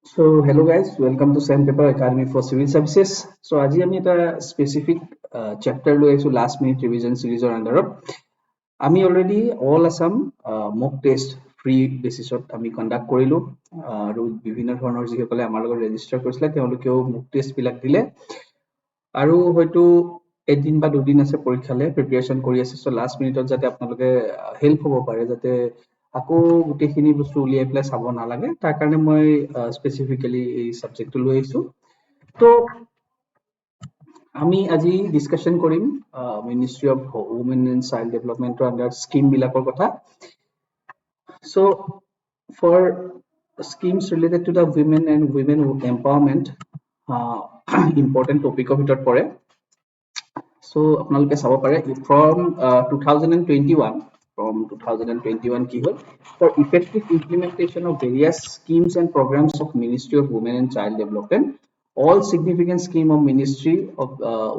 So hello guys, welcome to Sandpaper-Academy for Civil Services. So আজি আমি এটা specific chapter লৈ আহিছো last minute revision series under আমি already all Assam mock test free basis আমি conduct কৰিলো আৰু বিভিন্ন ধৰণৰ যিসকলে আমাৰ লগত register কৰিছিলে তেওঁলোকেও mock test বিলাক দিলে আৰু হয়তো এদিন বা দুদিন আছে পৰীক্ষালে প্ৰিপাৰেচন কৰি আছে সো লাষ্ট মিনিটত যাতে আপোনালোকে হেল্প হ'ব পাৰে যাতে আকৌ গুটেখিনি বস্তু উলিয়াই পেলাই চাব নালাগে তাৰ কাৰণে মই স্পেসিফিক্যালি এই সাবজেক্টটো লৈ আহিছো তো আমি আজি ডিসকাশন কৰিম ministry of women and child ডেভেলপমেন্টৰ আন্ডাৰ স্কিম বিলাকৰ কথা so for schemes related to the women and women empowerment important topic of ভিতৰত পৰে so আপোনালোকে চাব পাৰে from 2021 কি হ'ল for effective implementation of various schemes and programs of Ministry of Women and Child Development all significant scheme of Ministry of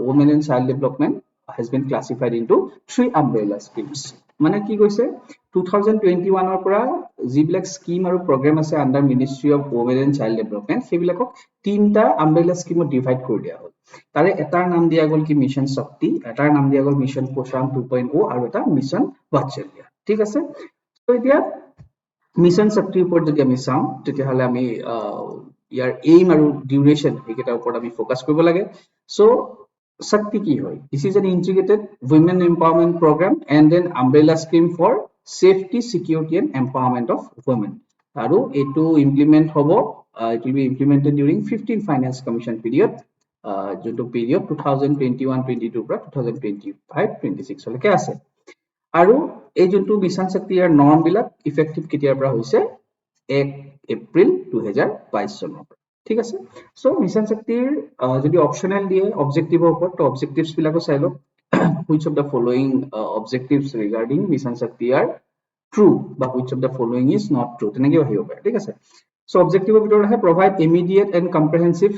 Women and Child Development has been classified into three umbrella schemes মানে কি কৈছে 2021 ৰ পৰা যিবিলাক scheme আৰু programme আছে under Ministry of Women and Child Development সেইবিলাকক তিনটা umbrella স্কিমত ডিভাইড কৰি দিয়া হ'ল তাৰে এটাৰ নাম দিয়া গল কি মিশন শক্তি এটাৰ নাম দিয়া গল মিশন পোষণ 2.0 আৰু এটা মিশন বাৎসল্য ঠিক আছে তো এতিয়া মিশন শক্তিৰ ওপৰত যদি আমি চাওঁ তেতিয়া হলে আমি ইয়াৰ এইম আৰু ডিউৰেচন এইকেইটাৰ ওপৰত আমি ফোকাস কৰিব লাগে সো শক্তি কি হয় this is an integrated women empowerment program and an umbrella scheme for safety security and empowerment of women আৰু এটো ইমপ্লিমেন্ট হ'ব it will be implemented during 15 finance commission period যোনটো পিৰিয়ড 2021-22 পৰা 2025-26 লৈকে আছে আৰু এই যোনটো মিশন শক্তি ইয়াৰ নৰ্ম বিলাক ইফেক্টিভ কেতিয়াৰ পৰা হৈছে 1 এপ্ৰিল 2022 চনৰ পৰা ঠিক আছে সো মিশন শক্তিৰ যদি অপচনেল দিয়ে অবজেক্টিভৰ ওপৰত তো অবজেক্টিভস বিলাকো চাই লওক which of the following objectives regarding mission shakti are true বা which of the following is not true তেনেকৈ আহিব পাৰে ঠিক আছে সো অবজেক্টিভৰ ভিতৰত আছে provide immediate and comprehensive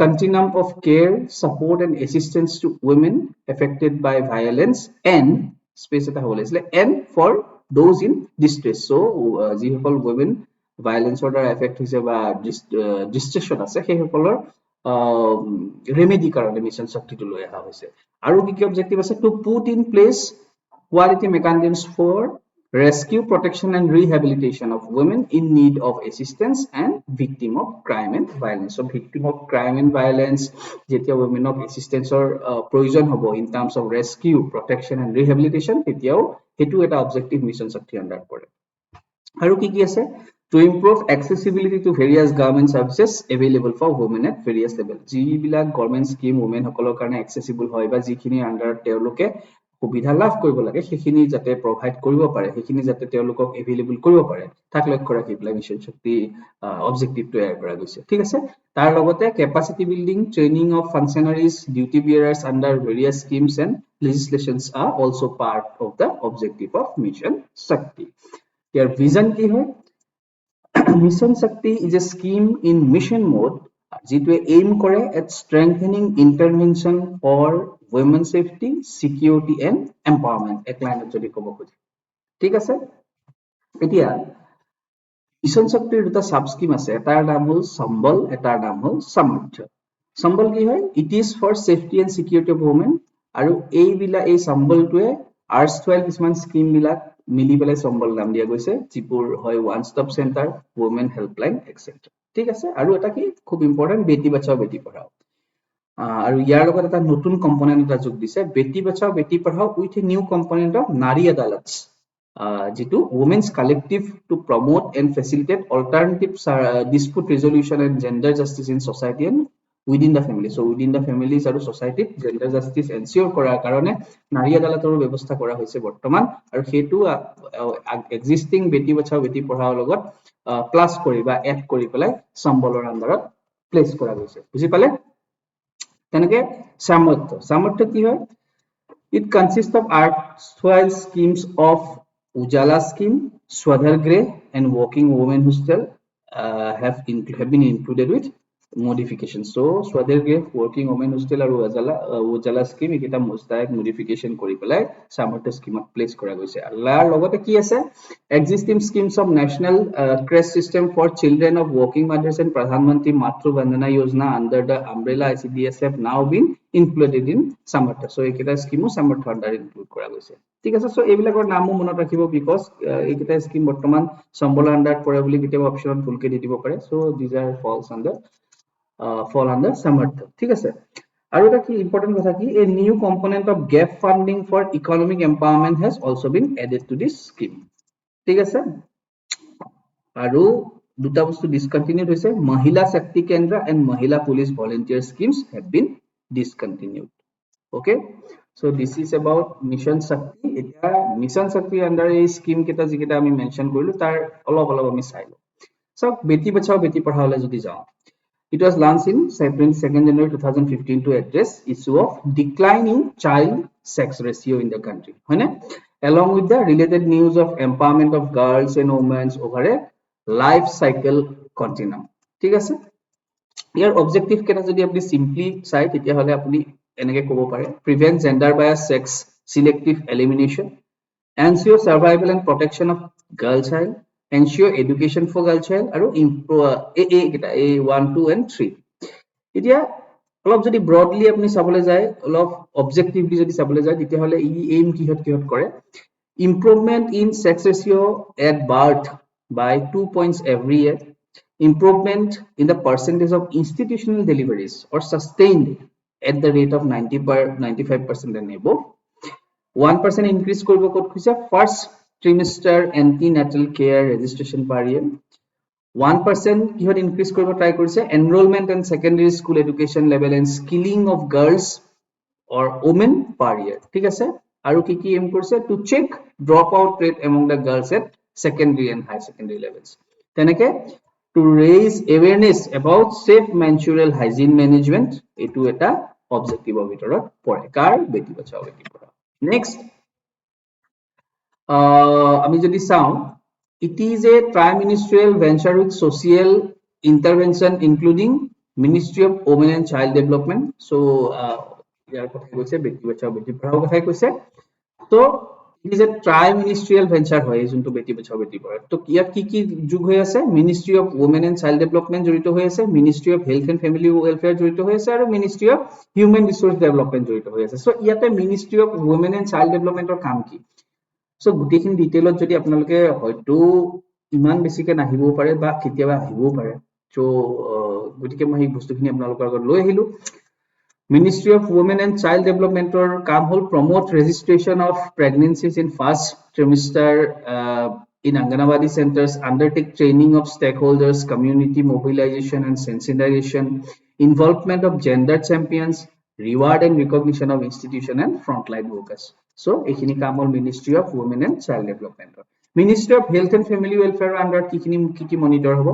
continuum of care support and assistance to women affected by violence and space eta hole isle and for those in distress so যিসকল women violence order effect hoise ba distresstion আছে সেই সকলৰ remedy karone mission shakti to loi aha hoise aru ki objective ase to put in place quality mechanisms for rescue protection and rehabilitation of women in need of assistance and victim of crime and violence so victim of crime and violence jetia women of assistance or provision hobo in terms of rescue protection and rehabilitation etiao hetu eta objective mission shakti under pore aru ki ase to improve accessibility to various government services available for women at various level ji bilak government scheme women hokolor karone accessible hoy ba jikhini under teoloke সুবিধা লাভ কৰিব লাগে সেইখিনি যাতে provide কৰিব পাৰে সেইখিনি যাতে তেওঁলোকক এভেইলেবল কৰিব পাৰে তাক লক্ষ্য ৰাখি প্লাই মিশন শক্তি অবজেক্টিভ তৈয়াৰ কৰা গৈছে ঠিক আছে তাৰ লগতে capacity building training of functionaries duty bearers under various schemes and legislations are also part of the objective of mission shakti year vision কি হয় mission shakti is a scheme in mission mode যিটোৱে aim কৰে at strengthening intervention for women safety security and empowerment এক লাইনত যদি কব খুজি ঠিক আছে এতিয়া মিশন শক্তিৰ দুটা সাব স্কিম আছে এটাৰ নাম হল সম্বল এটাৰ নাম হল সামৰ্থ্য সম্বল কি হয় it is for safety and security of women আৰু এই সম্বলটোৱে আৰ্টছৱেল কিছুমান স্কিম বিলাক মিলি পেলাই সম্বল নাম দিয়া গৈছে যিপুৰ হয় one stop centre women helpline etc ঠিক আছে আৰু এটা কি খুব ইম্পৰ্টেন্ট বেটি বাঁচাও বেটি পঢ়াও আৰু ইয়াৰ লগত এটা নতুন কম্পোনেন্ট এটা যোগ দিছে Beti Bachao Beti Padhao with a new component of Nari Adalat যেটো women's collective to promote and facilitate alternative dispute resolution and gender justice in society and within the family so within the families আৰু society gender justice ensure কৰাৰ কাৰণে নাৰী আদালতৰ ব্যৱস্থা কৰা হৈছে বৰ্তমান আৰু হেতু existing বেটি বাঁচাও বেটি পঢ়াও লগত প্লাস কৰি বা এড কৰি পেলাই সম্বলৰ আন্ডাৰত প্লেস কৰা গৈছে বুজি পালে তেনেকে সামৰ্থ্য কি হয় it consists of artwise schemes of Ujala scheme Swadhargre and working women hostel have been included with modification. So Swadesh working women hostel আৰু Ujala scheme এটা মুস্তাক modification কৰি পেলাই সামৰ্থ্য স্কিমত প্লেস কৰা গৈছে। লাৰ লগতে কি আছে existing schemes of national creche system for children of working mothers and Pradhan Mantri Matru Vandana Yojana under the umbrella ICDS have now been included in সামৰ্থ্য। So এইকেইটা স্কিমো সামৰ্থ্য আন্ডাৰ ইনক্লুড কৰা গৈছে। ঠিক আছে। সো এইবিলাকৰ নামও মনত ৰাখিব বিকজ এইকেইটা স্কিম বৰ্তমান সম্বল আন্ডাৰত পৰে বুলি কেতিয়াবা অপচনত ভুলকে দি দিব পাৰে। So these are falls under fall under samartha ঠিক আছে। আৰু এটা কি ইম্পৰ্টেন্ট কথা কি a new component of gap funding for economic empowerment has also been added to this scheme ঠিক আছে। আৰু দুটা বস্তু discontinued হৈছে mahila shakti kendra and mahila police volunteer schemes have been discontinued okay। So this is about mission shakti। এটা mission shakti under এই scheme কেটা যিকেটা আমি মেনশন কৰিলো তাৰ অলপ আমি চাই লওঁ। সব বেটি বচাও বেটি পঢ়াওলে যদি যাওঁ It was launched in 22nd January 2015 to address issue of declining child sex ratio in the country. Along with the related news of empowerment of girls and women over a life cycle continuum. ঠিক আছে। ইয়াৰ objective কেটা যদি আপনি simply চাই তেতিয়া হলে আপনি এনেকে ক'ব পাৰে prevent gender bias sex selective elimination, ensure survival and protection of girl child, ensure education for girl child আৰু a 1 2 and 3 এতিয়া অলপ যদি ব্ৰডলি আপনি চাবলৈ যায় অলপ অবজেক্টিভলি যদি চাবলৈ যায় তেতিয়া হলে ই এইম কিহত কৰে improvement in sex ratio at birth by 2 points every year, improvement in the percentage of institutional deliveries or sustained at the rate of 95% and above, 1% increase korbo kot kuise first trimester antenatal care registration per year, 1% kihot increase korbo try korise enrollment and secondary school education level and skilling of girls or women per year ঠিক আছে। আৰু কি কি aim কৰিছে to check dropout rate among the girls at secondary and high secondary levels, তেনেকে to raise awareness about safe menstrual hygiene management এটো এটা objective of ভিতৰত পৰে কাৰ বেটি বচাও বেটি পঢ়াও। Next আমি যদি চাওঁ it is a tri-ministerial venture with social intervention including Ministry of Women and Child Development. So ইয়াৰ কথা কৈছে বেটি বচাও বেটি পঢ়াও কথা কৈছে। So it is a tri-ministerial venture হয় যোনটো বেটি বচাও বেটি পঢ়াও। তো ইয়াত কি কি যোগ হৈ আছে Ministry of Women and Child Development জড়িত হৈ আছে, Ministry of Health and Family Welfare জড়িত হৈ আছে আৰু Ministry of Human Resource Development জড়িত হৈ আছে। So ইয়াতে Ministry of Women and Child Development ৰ কাম কি So গুটিখিনি ডিটেইলত যদি আপোনালোকে হয়তো ইমান বেছিকে নাহিবও পাৰে বা কেতিয়াবা আহিবও পাৰে। So গুটিকে মই এই বস্তুখিনি আপোনালোকৰ আগত লৈ আহিলো। Ministry of Women and Child Development or কাম হল promote registration of pregnancies in first trimester in Anganwadi centers, undertake training of stakeholders, community mobilization and sensitization, involvement of gender champions, reward and recognition of institution and frontline workers. So ekhini কাম হল Ministry of Women and Child Development. Ministry of Health and Family Welfare under কি monitor hobo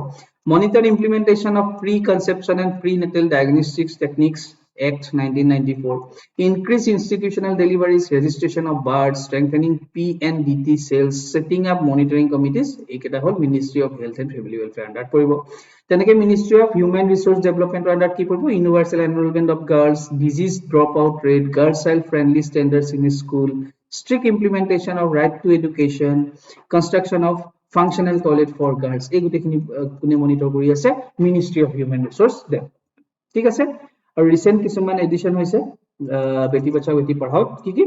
monitor implementation of pre-conception and prenatal diagnostics techniques Act 1994, increase institutional deliveries, registration of births, strengthening PNDT cells, setting up monitoring committees eketa hol Ministry of Health and Family Welfare under poribo। teneke Ministry of Human Resource Development under ki poribo universal enrollment of girls, disease dropout rate, girl child friendly standards in school, strict implementation of right to education, construction of functional toilet for girls এই গুটেখিনি কোনে monitor কৰি আছে Ministry of Human Resource Development ঠিক আছে। আৰু recent কিছুমান edition হৈছে বেটি বচাও বেটি পঢ়াও কি কি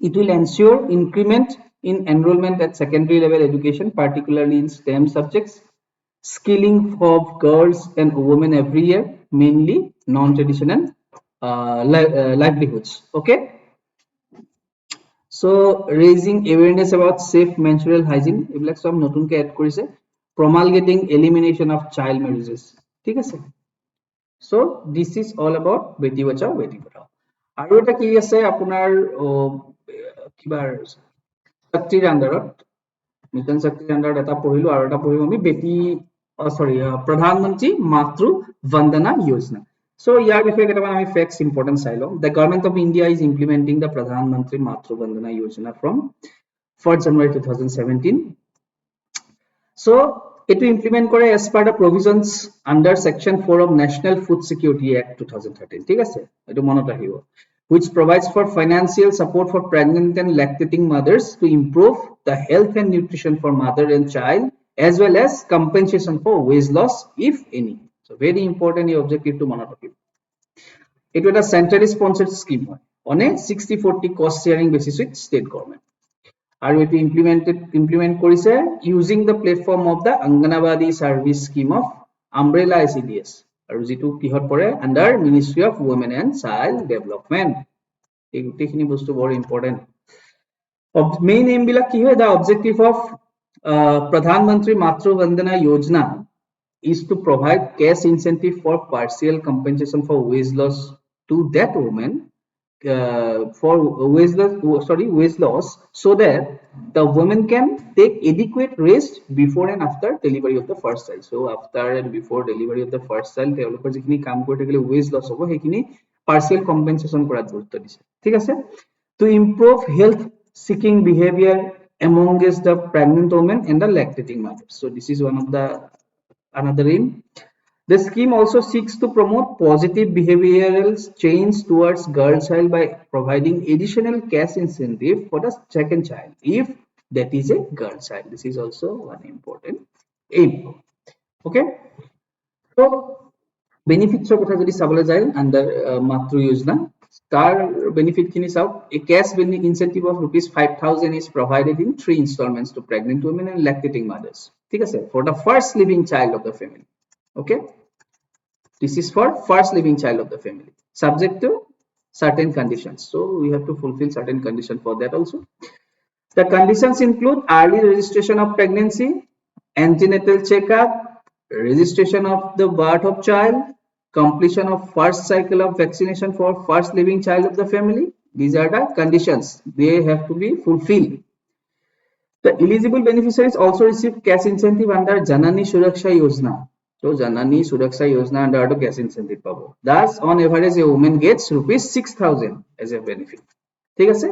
it will ensure increment in enrollment at secondary level education particularly in STEM subjects, skilling of girls and women every year mainly non-traditional livelihoods okay। So raising awareness about safe menstrual hygiene এইবিলাক সব নতুনকে add কৰিছে, promulgating elimination of child marriages ঠিক আছে। So this is all about beti bachao beti padhao aru eta ki ase apunar kibar shaktir underot mission shaktir underot eta porilu aru eta porilu ami beti sorry pradhan mantri matru vandana yojana। So yar bishoye ketaman ami facts important sai lo the government of India is implementing the pradhan mantri matru vandana yojana from 1st January 2017। So এইটো implement কৰে as per the provisions under section 4 of National Food Security Act 2013 ঠিক আছে এইটো মনত ৰাখিব which provides for financial support for pregnant and lactating mothers to improve the health and nutrition for mother and child as well as compensation for weight loss if any so very important এই objective to মনত ৰাখিব এইটো এটা centrally sponsored scheme হয় on a 60-40 cost sharing basis with state government আৰু এটি implement কৰিছে using the platform of the Anganabadi service scheme of umbrella ICDS আৰু যেটো কিহত পৰে under Ministry of Women and Child Development এই গোটেইখিনি বস্তু বৰ ইম্পৰ্টেন্ট main aim বিলাক কি হয় the objective of Pradhan Mantri Matru Vandana Yojana is to provide cash incentive for partial compensation for wage loss to that woman for wage loss so that the woman can take adequate rest before and after delivery of the first child so after and before delivery of the first child তেওঁলোকৰ যিখিনি কাম কৰি থাকিলে wage loss হ'ব সেইখিনি partial compensation কৰাত গুৰুত্ব দিছে ঠিক আছে to improve health seeking behavior amongst the pregnant women and the lactating mothers so this is one of the another aim the scheme also seeks to promote positive behavioral change towards girl child by providing additional cash incentive for the second child if that is a girl child. This is also one important aim. Okay. So benefits of kotha jodi sabole jay under Matru Yojana star benefit kini saw a cash incentive of rupees 5,000 is provided in 3 installments to pregnant women and lactating mothers. ठीक है for the first living child of the family. Okay. This is for first living child of the family subject to certain conditions so we have to fulfill certain conditions for that also the conditions include early registration of pregnancy antenatal checkup registration of the birth of child completion of first cycle of vaccination for first living child of the family these are the conditions they have to be fulfilled the eligible beneficiaries also receive cash incentive under Janani Suraksha Yojana so Janani Suraksha Yojana under the cash incentive pabo thus on average a woman gets rupees 6,000 as a benefit ঠিক আছে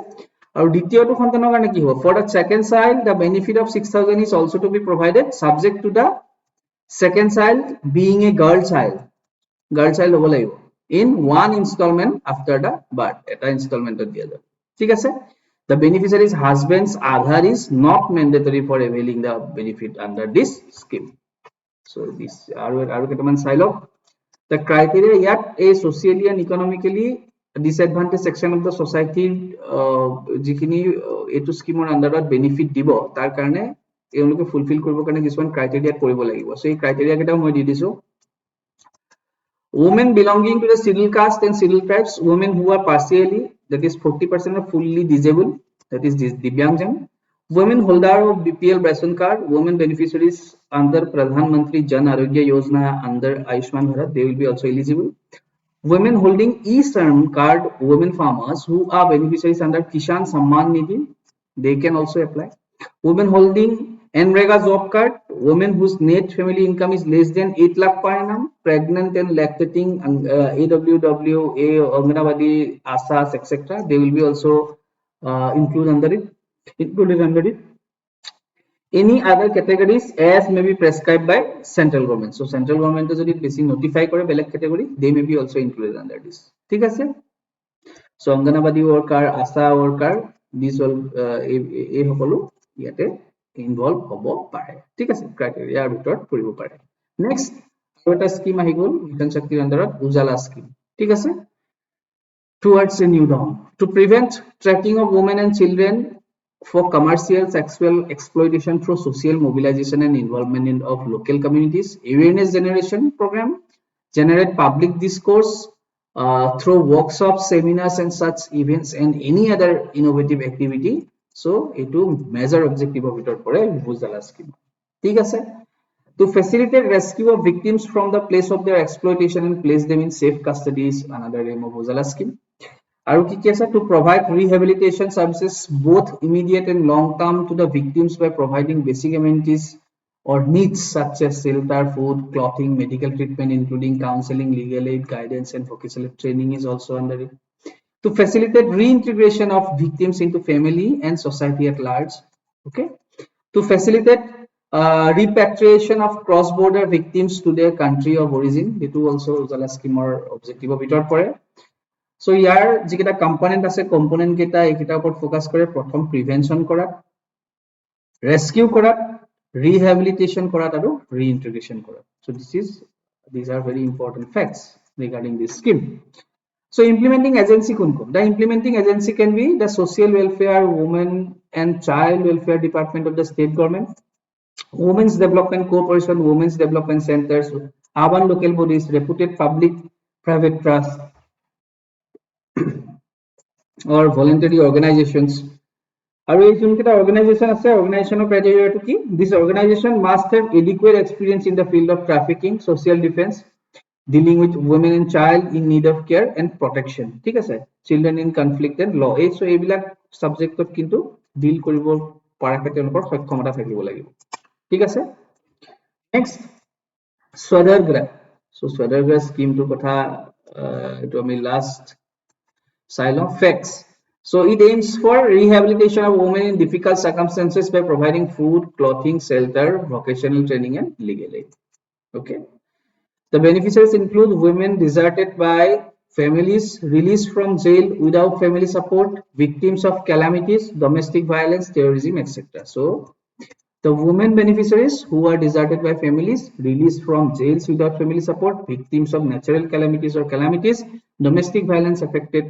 আৰু দ্বিতীয়টো সন্তানৰ কাৰণে কি হ'ব for the second child the benefit of 6,000 is also to be provided subject to the second child being a girl child হ'ব লাগিব in one installment after the birth এটা installment দিয়া যাব ঠিক আছে the beneficiary's husband's Aadhaar is not mandatory for availing the benefit under this scheme so this are ketaman silok the criteria yet a socially and economically disadvantaged section of the society jikhini etu scheme or under benefit dibo tar karone euloke fulfill koribo karone kisman criteria koribo lagibo so ei criteria keta moi di disu women belonging to the scheduled caste and scheduled tribes women who are partially that is 40% or fully disabled that is divyangjan women holder of BPL ration card women beneficiaries under Pradhan Mantri Jan Arogya Yojana under Ayushman Bharat they will be also eligible women holding e-Shram card women farmers who are beneficiaries under Kishan Samman Nidhi they can also apply women holding NREGA job card women whose net family income is less than 8 lakh per annum pregnant and lactating AWWA Anganabadi ASAs etc they will be also included under it any other categories as may be prescribed by central government so central government jodi basic notify kore belek category they may be also included under this ঠিক আছে so Anganabadi worker ASA worker these all এই সকলো ইয়াতে involve হ'ব পাৰে ঠিক আছে ক্ৰাইটেৰিয়াৰ ভিতৰত কৰিব পাৰে নেক্সট এটা স্কিম আহি গ'ল মিছন শক্তিৰ আন্ডাৰত উজালা স্কিম ঠিক আছে towards a new dawn to prevent tracking of women and children for commercial sexual exploitation through social mobilization and involvement of local communities awareness generation program generate public discourse through workshops seminars and such events and any other innovative activity so etu major objective of itor pore bujala scheme ঠিক আছে to facilitate rescue of victims from the place of their exploitation and place them in safe custody is another aim of bujala scheme aru ki ase to provide rehabilitation services both immediate and long term to the victims by providing basic amenities or needs such as shelter food clothing medical treatment including counseling legal aid guidance and vocational training is also under it to facilitate reintegration of victims into family and society at large okay to facilitate repatriation of cross-border victims to their country of origin. Etu also Ujala scheme or objective ভিতৰত পৰে. So ইয়াৰ যিকেইটা component আছে component কেইটা এইকেইটাৰ ওপৰত focus কৰে প্ৰথম প্ৰিভেনশন কৰা rescue কৰা rehabilitation কৰা আৰু reintegration করা. So these are very important facts regarding this scheme. So implementing agency kun kun? The implementing agency can be the social welfare, women and child welfare department of the state government, women's development corporation, women's development centers, urban local bodies, reputed public private trust or voluntary organizations. আৰু এই যোনকেইটা organisation আছে অৰ্গেনাইজেশ্যনৰ ক্ৰাইটেৰিয়াটো কি this organisation must have adequate experience in the field of trafficking social defense dealing with women and child in need of care and protection ঠিক আছে children in conflict and law এই সো এইবিলাক সাবজেক্টত কিন্তু ডিল কৰিব পৰাকে তেওঁলোকৰ সক্ষমতা থাকিব লাগিব ঠিক আছে নেক্সট স্বদেৰগ্ৰহ সো স্বদেৰগ্ৰহ স্কিমটো কথা এটো আমি last Silo facts. So it aims for rehabilitation of women in difficult circumstances by providing food, clothing, shelter, vocational training, and legal aid. Okay. The beneficiaries include women deserted by families, released from jail without family support, victims of calamities, domestic violence, terrorism, etc. So the women beneficiaries who are deserted by families, released from jails without family support, victims of natural calamities or calamities, domestic violence affected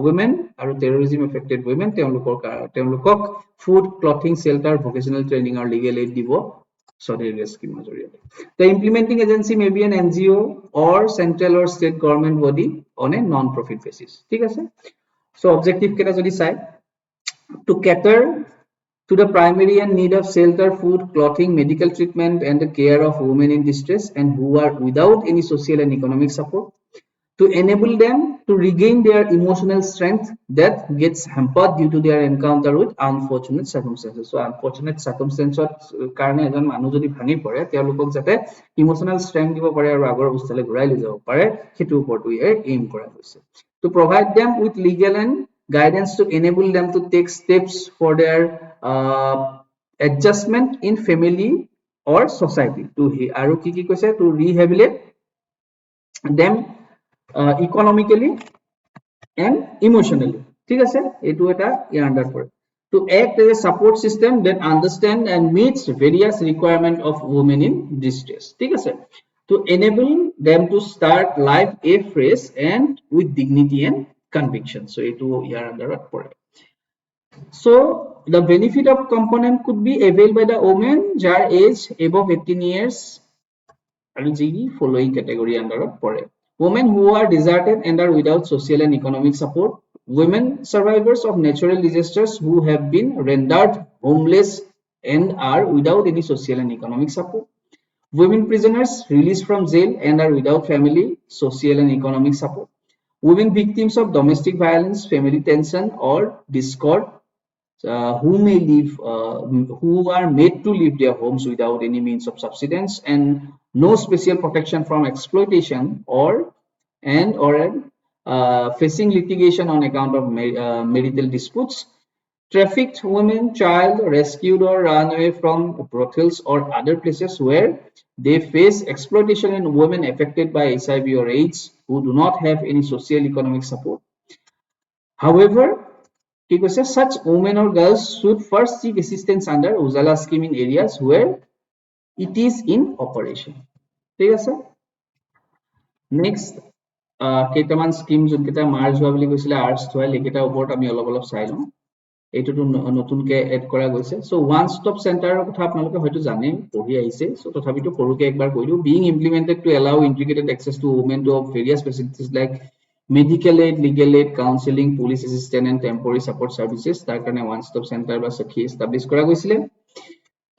women or terrorism affected women, তেওঁলোকক food, clothing, shelter, vocational training or legal aid দিব Swadesh scheme majority. The implementing agency may be an NGO or central or state government body on a non-profit basis. ঠিক আছে? So objective কেটা যদি চাই to cater to the primary and need of shelter, food, clothing, medical treatment, and the care of women in distress and who are without any social and economic support, to enable them to regain their emotional strength that gets hampered due to their encounter with unfortunate circumstances. So unfortunate circumstances কাৰণে এজন মানুহ যদি ভাঙি পৰে তেওঁলোকক যাতে emotional strength দিব পাৰে আৰু আগৰ অৱস্থালৈ ঘূৰাই লৈ যাব পাৰে সেইটো ওপৰটো এইম কৰা হৈছে to provide them with legal and guidance to enable them to take steps for their adjustment in family or society to আৰু কি কি কৈছে to rehabilitate them economically and emotionally ঠিক আছে এটো এটা ইয়াৰ আন্ডাৰ পৰে to act as a support system that understand and meets various requirement of women in distress ঠিক আছে to enable them to start life afresh and with dignity and conviction so eto ইয়াৰ আন্ডাৰত পৰে so the benefit of component could be availed by the women যাৰ age above 18 years and the following category আন্ডাৰত পৰে women who are deserted and are without social and economic support, women survivors of natural disasters who have been rendered homeless and are without any social and economic support, women prisoners released from jail and are without family, social and economic support, women victims of domestic violence, family tension or discord, who are made to leave their homes without any means of subsistence and no special protection from exploitation or facing litigation on account of marital disputes, trafficked women, child rescued or run away from brothels or other places where they face exploitation, and women affected by HIV or AIDS who do not have any social economic support. However, such women or girls should first seek assistance under Ujala scheme in areas where it is in operation. Next, কেইটামান scheme যোনকেইটা merge হোৱা বুলি কৈছিলে arts টুৱেল এইকেইটাৰ ওপৰত আমি অলপ চাই লওঁ এইটোতো নতুনকে এড কৰা গৈছে সো ওৱান ষ্টপ চেণ্টাৰৰ কথা আপোনালোকে হয়তো জানে পঢ়ি আহিছে সো তথাপিতো সৰুকে একবাৰ কৈ দিওঁ being implemented to allow integrated access to women to various facilities like medical aid, legal aid, counseling, police assistance and temporary support services তাৰ কাৰণে ওৱান ষ্টপ চেণ্টাৰ বা সখী এষ্টাব্লিছ কৰা গৈছিলে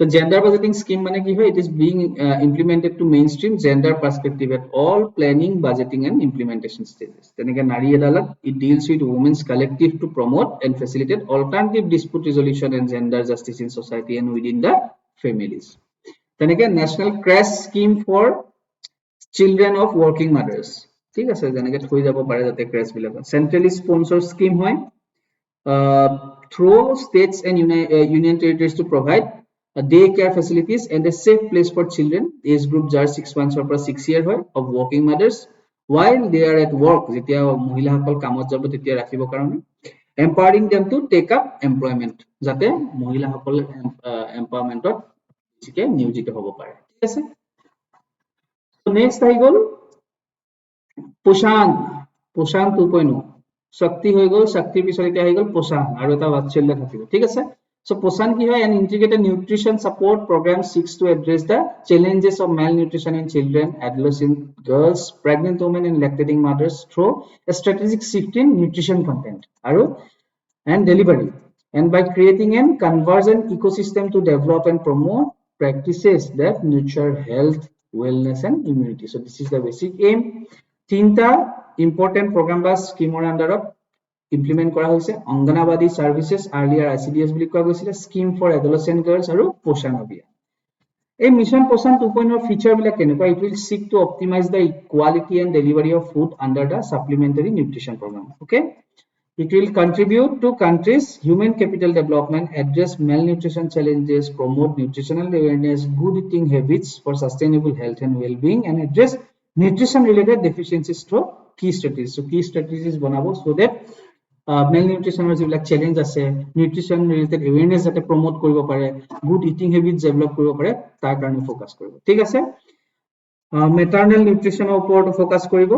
So gender budgeting scheme মানে কি হয় it is being implemented to mainstream gender perspective at all planning, budgeting and implementation stages. তেনেকে নাৰী আদালত it deals with women's collective to promote and facilitate alternative dispute resolution and gender justice in society and within the families. তেনেকে national crash scheme for children of working mothers. ঠিক আছে যেনেকে থৈ যাব পাৰে যাতে crash বিলাক centrally sponsored scheme হয় through states and union territories to provide daycare facilities and a safe place for children age group jar 6 months or 6 year hoy of working mothers while they are at work jetia mohila hakol kamot jabo tetia rakhibo karone empowering them to take up employment jate mohila hakol empowerment ot jike niyojito hobo pare ঠিক আছে so next আহি গল পোষণ পোষণ 2.0 শক্তি হৈ গল শক্তিৰ পিছত এতিয়া আহি গল পোষণ আৰু এটা বাচ্চাল্য থাকিব ঠিক আছে so পোষণ কি হয় an integrated nutrition support program seeks to address the challenges of malnutrition in children adolescent girls pregnant women and lactating mothers through a strategic shift in nutrition content আৰু and delivery and by creating a convergent ecosystem to develop and promote practices that nurture health wellness and immunity so this is the basic aim তিনটা important program বা স্কিমৰ আন্ডাৰত implement কৰা হৈছে Anganwadi সাৰ্ভিসেস earlier ICDS বুলি কোৱা গৈছিল scheme for adolescent girls আৰু পোষণ অভিযান এই মিশন পোষণ 2.0 ফিচাৰ বিলাক কেনেকুৱা it will seek to optimize the quality and delivery of food under the supplementary nutrition program okay it will contribute to countries human capital development address malnutrition challenges promote nutritional awareness good eating habits for sustainable health and well-being and address nutrition related deficiencies through key strategies so key strategies banabo so that malnutrition jiবিলাক challenge আছে nutrition related awareness যাতে promote কৰিব পাৰে good eating habits develop কৰিব পাৰে তাৰ কাৰণে focus কৰিব ঠিক আছে maternal nutrition ওপৰত ফোকাস কৰিব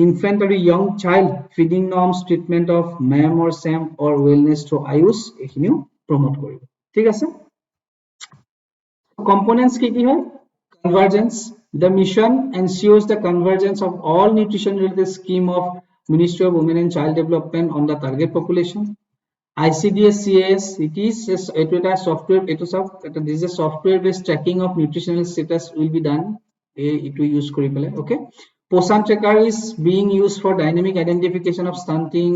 infant or young child feeding norms treatment of MAM or SAM or wellness through ayush এখিনিও promote কৰিব ঠিক আছে components কি কি হয় convergence the mission ensures the convergence of all nutrition related scheme of Ministry of Women and Child Development on the target population ICDS CAS it is a software this is a software based tracking of nutritional status will be done it will use kori pele okay Poshan tracker is being used for dynamic identification of stunting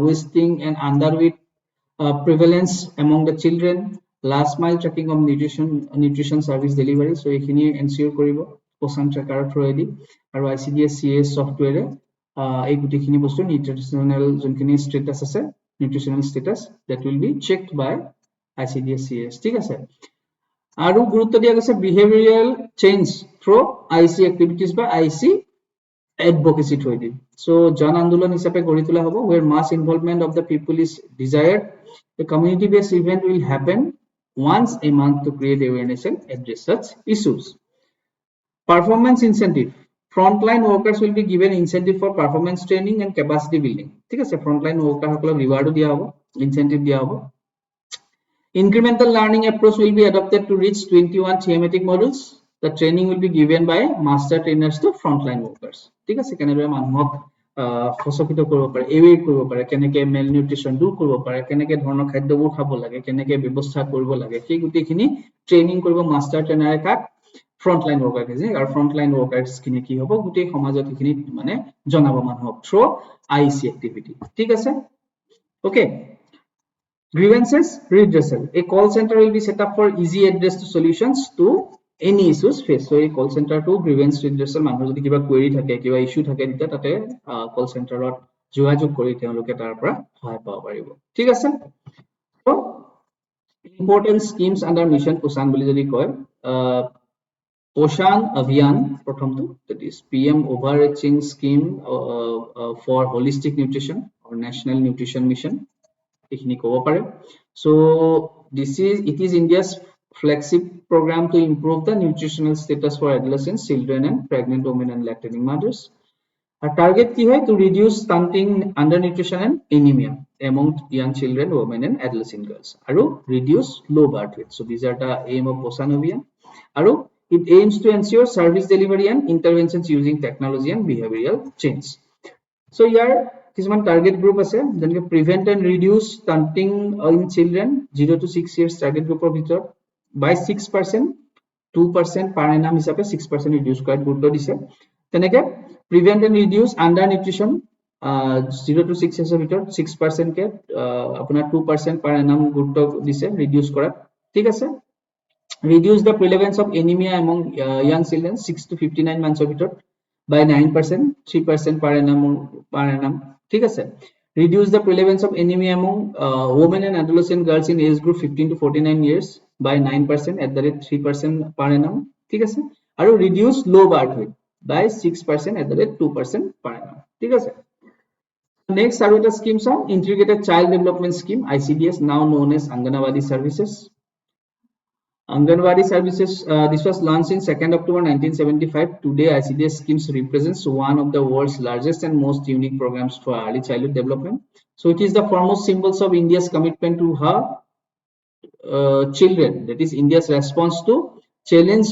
wasting and underweight prevalence among the children last mile tracking of nutrition service delivery so ekhini ensure koribo Poshan tracker through edi aru ICDS CAS software এই গুটিখিনি বস্তু nutritional যোনখিনি status আছে nutritional status that will be checked by ICDS CAS ঠিক আছে আৰু গুৰুত্ব দিয়া গৈছে behavioral change through IC activities by IC advocacy through it so jan andolon hisabe gori tola hobo where mass involvement of the people is desired a community based event will happen once a month to create awareness and address such issues performance incentive frontline workers will be given incentive for performance training and capacity building ঠিক আছে frontline worker সকলক reward দিয়া হবো incentive দিয়া হবো incremental learning approach will be adopted to reach 21 thematic modules the training will be given by master trainers to frontline workers ঠিক আছে কেনেদৰে মানুহক ফসকিত কৰিব পাৰে এৱেট কৰিব পাৰে কেনেকে malnutrition দূৰ কৰিব পাৰে কেনেকে ধৰণৰ খাদ্যবোৰ খাব লাগে কেনেকে ব্যৱস্থা কৰিব লাগে সেই গুটিখিনি ট্ৰেইনিং কৰিব মাস্টাৰ ট্ৰেইনাৰে কাক frontline workers or frontline workers kini ki hobo guti samajot kini mane janabo manhok through IC activity ঠিক আছে okay grievances redressal a call center will be set up for easy address to solutions to any issues faced so a call center to grievance redressal মানুহ যদি কিবা query থাকে কিবা issue থাকে দিতা তাতে call center ত যোগাযোগ কৰি তেওঁলোকে তাৰ পৰা সহায় পাব পাৰিব ঠিক আছে so important schemes under mission Poshan বুলি যদি কয় Poshan Abhiyan pratham that is PM overarching scheme for holistic nutrition or national nutrition mission ekhini kobo pare so it is India's flagship program to improve the nutritional status for adolescents children and pregnant women and lactating mothers our target ki hai to reduce stunting undernutrition and anemia among young children women and adolescent girls aru reduce low birth weight so these are the aim of Poshan Abhiyan aru it aims to ensure service delivery and interventions using technology and behavioral change so here কিছুমান target group আছে যেনেকৈ prevent and reduce stunting in children 0 to 6 years target group of ভিতৰত by 6% 2% per annum হিচাপে 6% reduce কৰাত গুৰুত্ব দিছে তেনেকৈ prevent and reduce undernutrition 0 to 6 years ভিতৰত 6% কে আপোনাৰ 2% per annum গুৰুত্ব দিছে reduce কৰাত ঠিক আছে reduce the prevalence of anemia among young children 6 to 59 months of it by 9% 3% per annum ঠিক আছে reduce the prevalence of anemia among women and adolescent girls in age group 15 to 49 years by 9% at the rate 3% per annum ঠিক আছে আৰু reduce low birth weight by 6% at the rate 2% per annum ঠিক আছে next আৰু এটা scheme চাওঁ integrated child development scheme ICDS now known as Anganwadi services Anganwadi services, this was launched in 2nd October 1975. Today, ICDS schemes represents one of the world's largest and most unique programs for early childhood development. So it is the foremost symbols of India's commitment to her children. That is India's response to challenge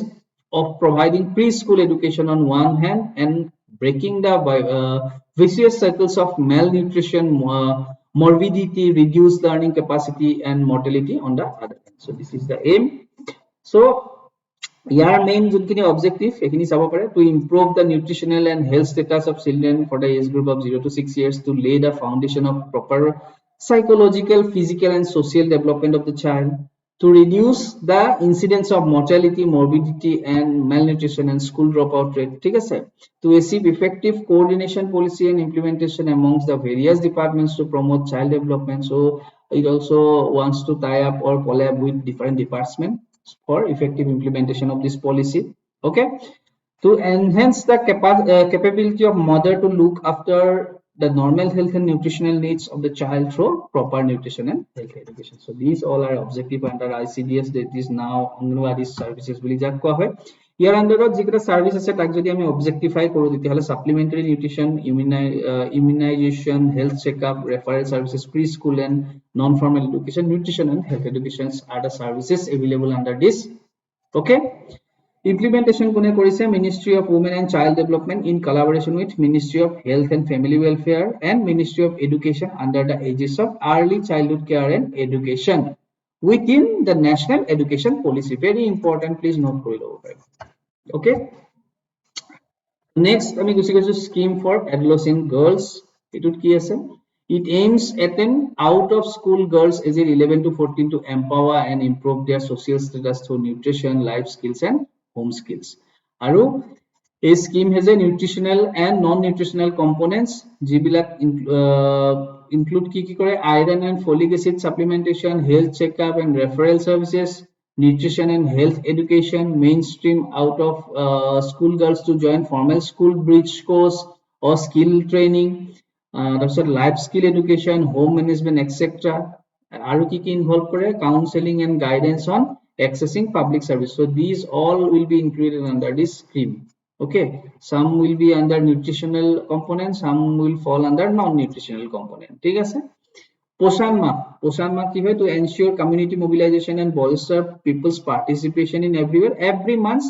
of providing preschool education on one hand and breaking the vicious cycles of malnutrition, morbidity, reduced learning capacity, and mortality on the other hand. So this is the aim. So ইয়াৰ main যোনখিনি objective এখিনি চাব পাৰে to improve the nutritional and health status of children for the age group of 0 to 6 years to lay the foundation of proper psychological, physical, and social development of the child, to reduce the incidence of mortality, morbidity, and malnutrition and school dropout rate. ঠিক আছে to achieve effective coordination, policy, and implementation amongst the various departments to promote child development. So it also wants to tie up or collab with different departments for effective implementation of this policy. Okay, to enhance the capability of mother to look after the normal health and nutritional needs of the child through proper nutrition and health education. So these all are objective under ICDS, that is now Anganwadi services বুলি যাক কোৱা হয় ইয়াৰ আন্ডাৰত যিকেইটা service আছে তাক যদি আমি objectify কৰো তেতিয়াহলে supplementary nutrition immunisation health checkup referral services pre school and non formal education nutrition and health education are the services available under this okay implementation kone korise Ministry of Women and Child Development in collaboration with Ministry of Health and Family Welfare and Ministry of Education under the aegis of early childhood care and education within the national education policy. Very important, please note kori lobo pare. Okay, next ami gusi goisu scheme for adolescent girls. Etut ki ase it aims at an out of school girls ages 11 to 14 to empower and improve their social status through nutrition, life skills, and home skills. Aru a scheme has a nutritional and non-nutritional components jibilak include ki kore iron and folic acid supplementation, health checkup and referral services, nutrition and health education, mainstream out of school girls to join formal school bridge course or skill training, that's life skill education, home management, etc. Aru ki involve kore counseling and guidance on accessing public service. So these all will be included under this scheme. Okay, some will be under nutritional component, some will fall under non-nutritional component. ঠিক আছে Poshan month ki hoy to ensure community mobilization and bolster people's participation in everywhere. Every month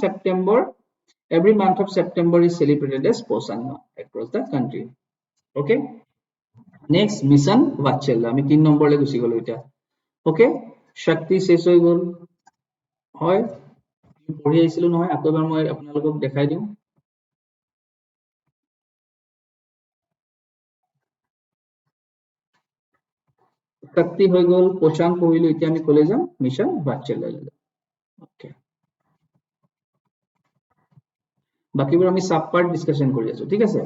of September is celebrated as Poshan month across the country. Okay, next mission Vachella ami 3 number le gusi golo eta. Okay, Shakti শেষ হৈ গল হয় পঢ়ি আইছিলো নহয় আকৌ এবাৰ মই আপোনালোকক দেখাই দিম শক্তি হৈ গল পোষণ পঢ়িলো এতিয়া আমি কলে যাম মিশন Vachella লৈ okay বাকিবোৰ আমি সাব পাৰ্ট ডিসকাশন কৰি আছো ঠিক আছে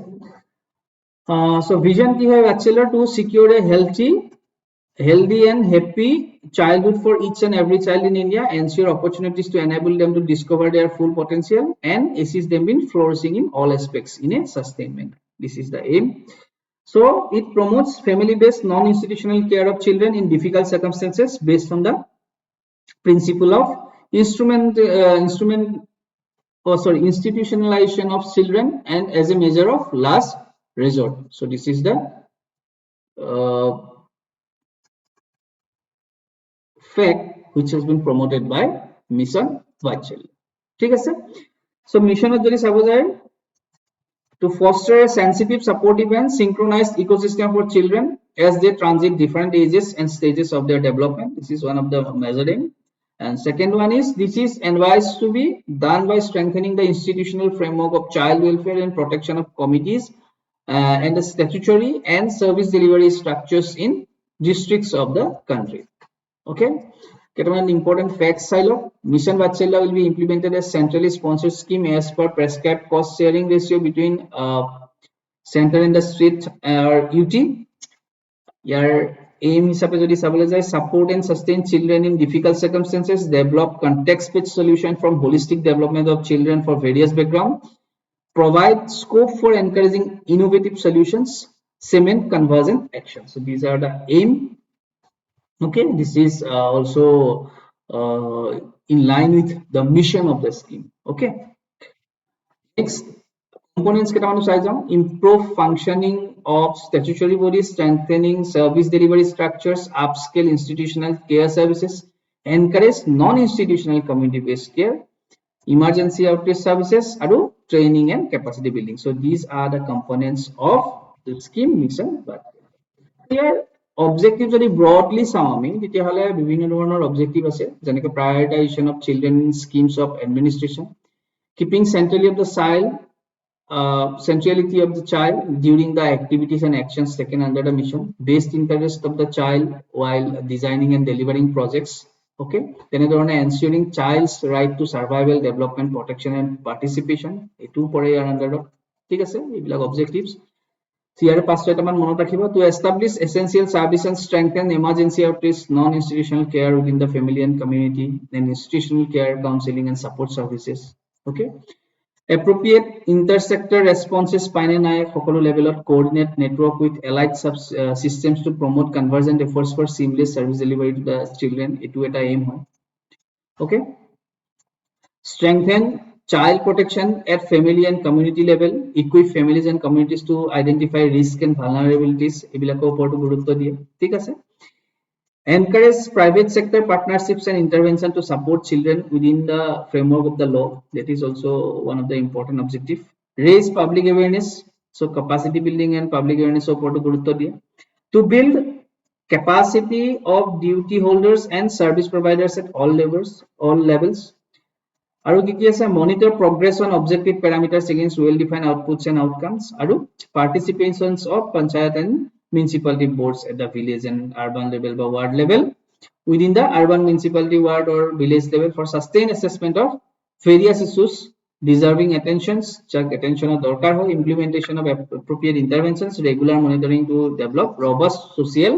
so vision কি হয় Vachella to secure a healthy and happy childhood for each and every child in India, ensure opportunities to enable them to discover their full potential and assist them in flourishing in all aspects in a sustained manner. This is the aim. So it promotes family-based non-institutional care of children in difficult circumstances based on the principle of institutionalization of children and as a measure of last resort. So this is the fact which has been promoted by Mission Vachella. ঠিক আছে so mission jodi sabo jay to foster a sensitive, supportive and synchronized ecosystem for children as they transit different ages and stages of their development. This is one of the major aim. And second one is this is advised to be done by strengthening the institutional framework of child welfare and protection of committees and the statutory and service delivery structures in districts of the country. Okay, one important facts silo Mission Vachella will be implemented as centrally sponsored scheme as per prescribed cost sharing ratio between center and the state UT. Here aim হিসাবে যদি চাবলৈ যায়, support and sustain children in difficult circumstances, develop context-based solution from holistic development of children for various background, provide scope for encouraging innovative solutions, cement convergent action. So these are the aim. Okay, this is also in line with the mission of the scheme. Okay, next components কেইটামানো চাই যাওঁ. Improve functioning of statutory bodies, strengthening service delivery structures, upscale institutional care services, encourage non-institutional community-based care, emergency outreach services, and training and capacity building. So these are the components of the scheme mission. But here objective যদি broadly চাওঁ আমি, তেতিয়াহ'লে বিভিন্ন ধৰণৰ objective আছে, যেনেকৈ prioritization of children in schemes of administration, keeping centrally of the child, centrality of the child during the activities and actions taken under the mission, best interest of the child while designing and delivering projects. Okay, তেনেধৰণে ensuring child's right to survival, development, protection and participation, এইটো পৰে ইয়াৰ আণ্ডাৰত. ঠিক আছে, এইবিলাক objectives. ইয়াৰে পাঁচটা এটামান মনত ৰাখিব. To establish essential service and strengthen emergency outreach, non-institutional care within the family and community, and institutional care, counseling and support services. Okay, appropriate intersector responses পাইনে নাই সকলো লেভেলত, coordinate network with allied systems to promote convergent efforts for seamless service delivery to the children. এটো এটা aim হয়. Okay, strengthen child protection at family and community level, equip families and communities to identify risk and vulnerabilities, এইবিলাকৰ ওপৰতো গুৰুত্ব দিয়ে. ঠিক আছে, encourage private sector partnerships and intervention to support children within the framework of the law. That is also one of the important objective. Raise public awareness, so capacity building and public awareness oporto gurutto diye. To build capacity of duty holders and service providers at all levels. আৰু কি কি আছে, monitor progress on objective parameters against well defined outputs and outcomes, আৰু participations of panchayat and municipality boards at the village and urban level বা ward level, within the urban municipality ward or village level, for sustained assessment of various issues deserving attentions, যাক attention দৰকাৰ হয়, implementation of appropriate interventions, regular monitoring to develop robust social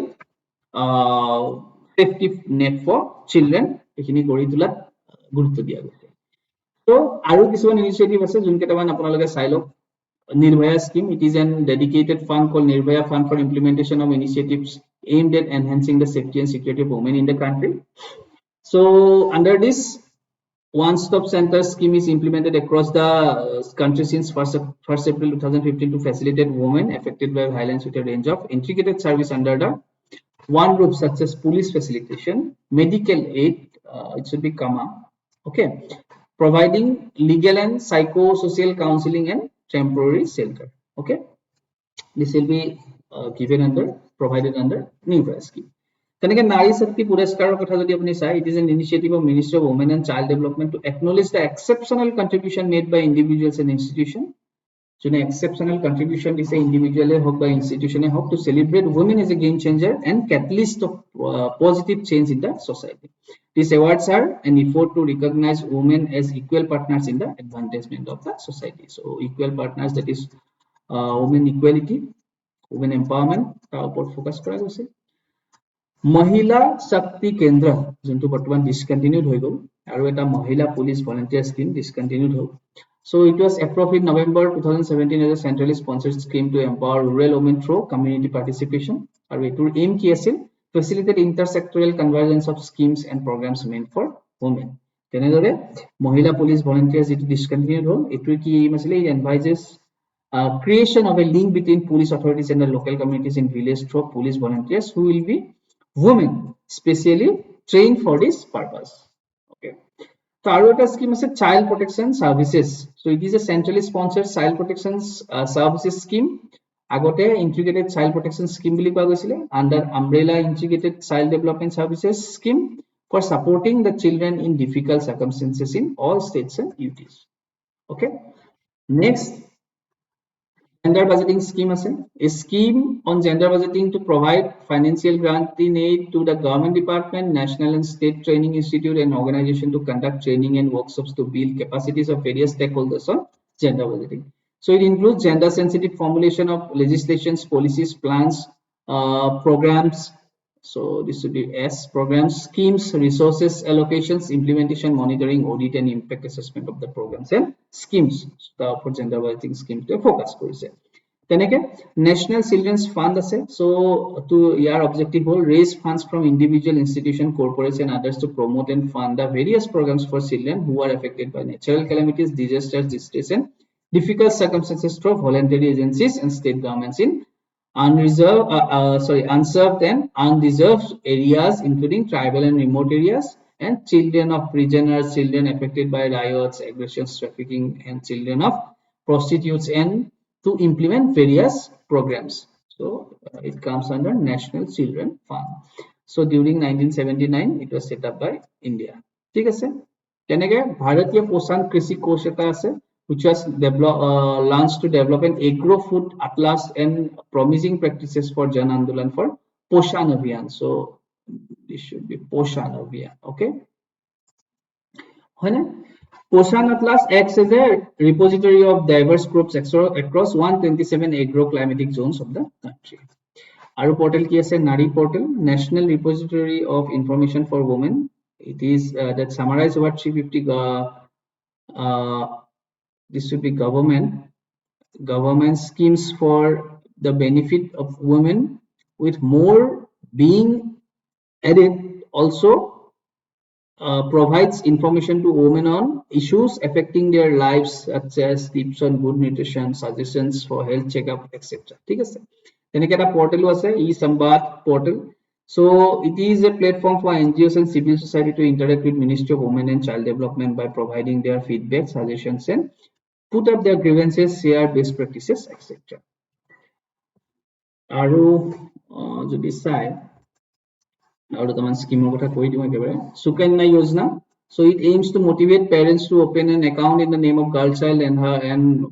safety net for children, এইখিনি কৰি তোলাত গুৰুত্ব দিয়া গৈছে. So আৰু কিছুমান ইনিচিয়েটিভ আছে যোন কেইটামান আপোনালোকে চাই লওক. Nirbhaya scheme, it is an dedicated fund called Nirbhaya Fund for implementation of initiatives aimed at enhancing the safety and security of women in the country. So under this one-stop center scheme is implemented across the country since 1st April 2015 to facilitate women affected by violence with a range of integrated service under the one group, such as police facilitation, medical aid, it should be CAMA. Okay, providing legal and psychosocial counseling and temporary shelter. Okay, this will be given under, provided under Nirbhaya scheme. তেনেকে নাৰী শক্তি পুৰস্কাৰৰ কথা যদি আপুনি চাই, it is an initiative of Ministry of Women and Child Development to acknowledge the exceptional contribution made by individuals and institutions. যোনে exceptional contribution দিছে, individually হোক বা institution হোক, to celebrate women as a game changer and catalyst of positive change in the society. These awards are an effort to recognize women as equal partners in the advancement of the society. So equal partners, that is women equality, women empowerment, তাৰ ওপৰত focus কৰা গৈছে. মহিলা শক্তি কেন্দ্ৰ যোনটো বৰ্তমান discontinued হৈ গ'ল, আৰু এটা মহিলা পুলিচ ভলান্টিয়াৰ স্কিম ডিসকন্টিনিউড হ'ল. So it was approved in November 2017 as a centrally sponsored scheme to empower rural women through community participation. আৰু এটোৰ aim কি আছিল, facilitate intersectoral convergence of schemes and programs meant for women. তেনেদৰে মহিলা police volunteer যেটো discontinued হ'ল, এটোৰ কি aim আছিল, it advises creation of a link between police authorities and the local communities in village through police volunteers who will be women specially trained for this purpose. Okay, so আৰু এটা scheme আছে child protection services. So it is a centrally sponsored child protection services scheme. আগতে integrated child protection scheme বুলি কোৱা গৈছিল, under umbrella integrated child development services scheme for supporting the children in difficult circumstances in all states and UTs. Okay, next gender budgeting scheme আছে. A scheme on gender budgeting to provide financial grant in aid to the government department, national and state training institute and organization to conduct training and workshops to build capacities of various stakeholders on gender budgeting. So it includes gender sensitive formulation of legislations, policies, plans, programs, So this should be S. Programs, schemes, resources, allocations, implementation, monitoring, audit, and impact assessment of the programs and schemes. For gender balancing schemes to focus কৰিছে তেনেকে National Children's Fund আছে. So to your objective will raise funds from individual institution, corporates, and others to promote and fund the various programs for children who are affected by natural calamities, disasters, distress, and difficult circumstances through voluntary agencies and state governments in unserved and undeserved areas, including tribal and remote areas, and children of prisoners, children affected by riots, aggressions, trafficking, and children of prostitutes, and to implement various programs. So it comes under National Children Fund. So during 1979, it was set up by India. ঠিক আছে তেনেকে ভাৰতীয় পোষণ কৃষি কোষ এটা আছে, which was launched to develop an agro-food atlas and promising practices for Jan Andolan for Poshan Abhiyan. So this should be Poshan Abhiyan. Okay. Poshan Atlas acts as a repository of diverse groups across 127 agro-climatic zones of the country. Our portal ki ase Nari Portal, National Repository of Information for Women. It is that summarize over 350 this should be government schemes for the benefit of women, with more being added. Also provides information to women on issues affecting their lives, such as tips on good nutrition, suggestions for health checkup, etc. ঠিক আছে তেনেকে এটা portal আছে e-samvad portal. So it is a platform for NGOs and civil society to interact with Ministry of Women and Child Development by providing their feedback, suggestions, and put up their grievances, share best practices, etc. আৰু যদি চাই আৰু দুটামান স্কিমৰ কথা কৈ দিওঁ একেবাৰে Sukanya Yojana. So it aims to motivate parents to open an account in the name of girl child and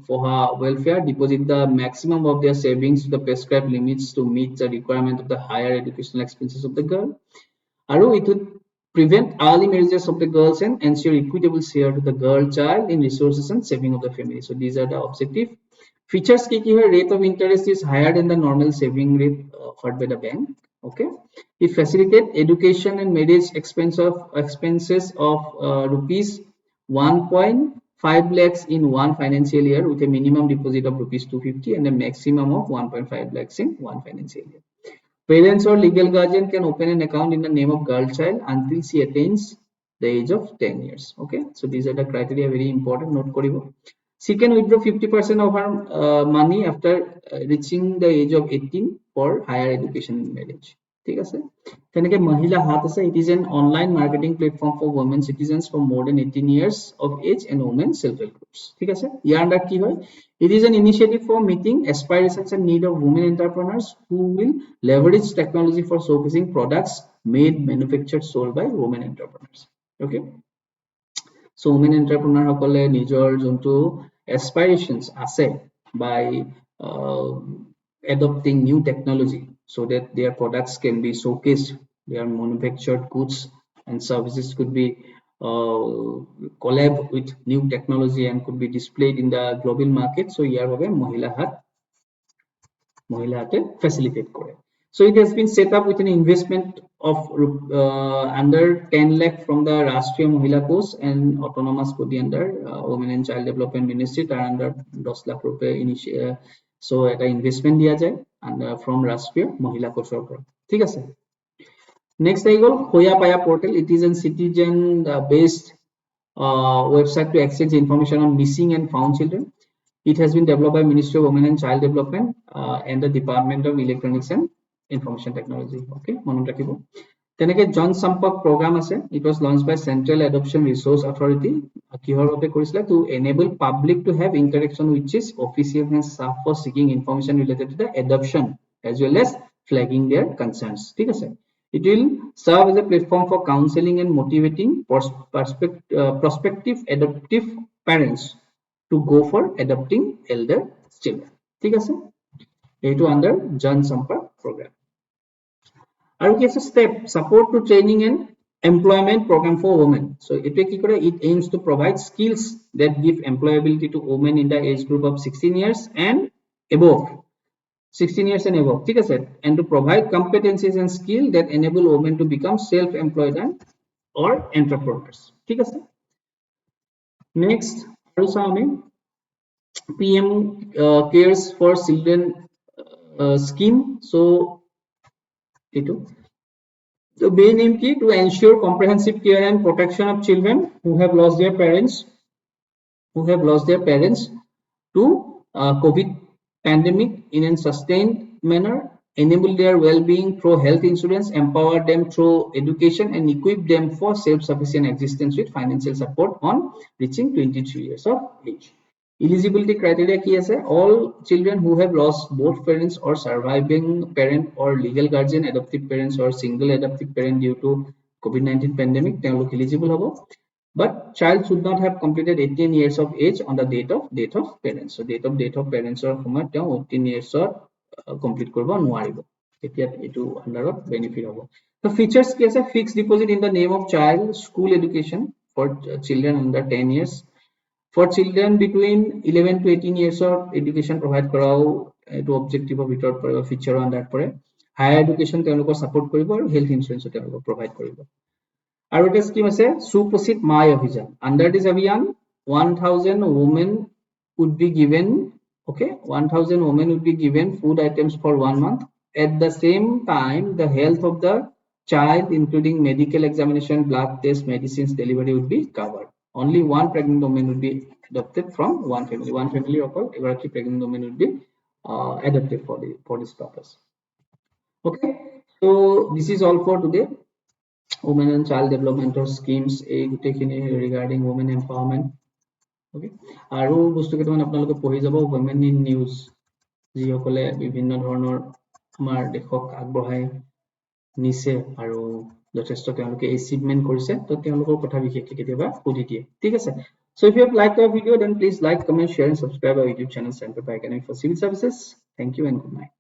for her welfare, deposit the maximum of their savings to the prescribed limits to meet the requirement of the higher educational expenses of the girl. Aru it would prevent early marriages of the girls and ensure equitable share to the girl child in resources and saving of the family. So these are the objective features. Ki rate of interest is higher than the normal saving rate offered by the bank. Okay, it facilitate education and marriage expenses of rupees 1.5 lakhs in one financial year, with a minimum deposit of rupees 250 and a maximum of 1.5 lakhs in one financial year. Parents or legal guardian can open an account in the name of girl child until she attains the age of 10 years. Okay, so these are the criteria, very important, note koribo. She can withdraw 50% of her money after reaching the age of 18 for higher education and marriage. ঠিক আছে তেনেকে Mahila Haat ase. It is an online marketing platform for women citizens from more than 18 years of age and women self-help groups. ঠিক আছে ইয়াৰ under কি হয়? It is an initiative for meeting aspirations and need of women entrepreneurs who will leverage technology for showcasing products made, manufactured, sold by women entrepreneurs. Okay, so women entrepreneur সকলে নিজৰ যোনটো aspirations আছে by adopting new technology so that their products can be showcased, their manufactured goods and services could be collab with new technology and could be displayed in the global market. So ইয়াৰ বাবে মহিলাতে facilitate কৰে. So it has been set up with an investment of under 10 lakh from the Rashtriya Mahila Kosh and autonomous body under Women and Child Development Ministry, under 10 lakh rupees so এটা investment দিয়া যায় and from Rashtriya Mahila Koshৰ পৰা. ঠিক আছে next আহি গল Hoya Paya portal. It is a citizen based website to exchange information on missing and found children. It has been developed by Ministry of Women and Child Development and the Department of Electronics and Information Technology. Okay, মনত ৰাখিব তেনেকে জন সম্পৰ্ক program আছে. It was launched by Central Adoption Resource Authority. কিহৰ বাবে কৰিছিলে? To enable public to have interaction with its officials and staff for seeking information related to the adoption as well as flagging their concerns. ঠিক আছে it will serve as a platform for counseling and motivating prospective adoptive parents to go for adopting elder children. ঠিক আছে এইটো under জন সম্পৰ্ক program. আৰু কি আছে step support to training and employment program for women. So it aims to provide skills that give employability to women in the age group of 16 years and above 16 years and above, ঠিক আছে, and to provide competencies and skill that enable women to become self-employed and or entrepreneurs, ঠিক আছে। Next, আৰু চাওঁ আমি PM cares for children scheme, so এইটো the main aim key to ensure comprehensive care and protection of children who have lost their parents to COVID pandemic in a sustained manner, enable their well-being through health insurance, empower them through education, and equip them for self-sufficient existence with financial support on reaching 23 years of age. Eligibility criteria কি আছে? All children who have lost both parents or surviving parent or legal guardian, adoptive parents or single adoptive parent due to COVID-19 pandemic, তেওঁলোক eligible হ'ব। But child should not have completed 18 years of age on the date of parents. So date of parents or সময়ত তেওঁ 18 years complete কৰিব নোৱাৰিব। এতিয়া এইটো আন্ডাৰত benefit হ'ব। So features কি আছে? Fixed deposit in the name of child, school education for children under 10 years. For children between 11 to 18 years of education provide কৰাও এইটো objective of ভিতৰত পৰিব, feature আন্ডাৰত পৰে। Higher education তেওঁলোকক support কৰিব আৰু health insurance তেওঁলোকক provide কৰিব। আৰু এটা স্কিম আছে সুপোষিত মাই অভিযান। Under this abhiyan 1000 women would be given, okay, 1000 women would be given food items for 1 month. At the same time, the health of the child including medical examination, blood test, medicines, delivery would be covered. Only one pregnant woman would be adopted from one family অকল এগৰাকী pregnant woman would be adopted for this purpose. Okay, so this is all for today. Women and child development schemes, এই গোটেইখিনি regarding women empowerment, okay, আৰু বস্তু কেইটামান আপোনালোকে পঢ়ি যাব। women in news, যিসকলে বিভিন্ন ধৰণৰ আমাৰ দেশক আগবঢ়াই নিছে আৰু যথেষ্ট তেওঁলোকে achievement কৰিছে, তো তেওঁলোকৰ কথা বিশেষকৈ কেতিয়াবা সুধি দিয়ে, ঠিক আছে। So if you have liked our video, then please like, comment, share and subscribe our YouTube channel Sandpaper-Academy for civil services. Thank you and good night.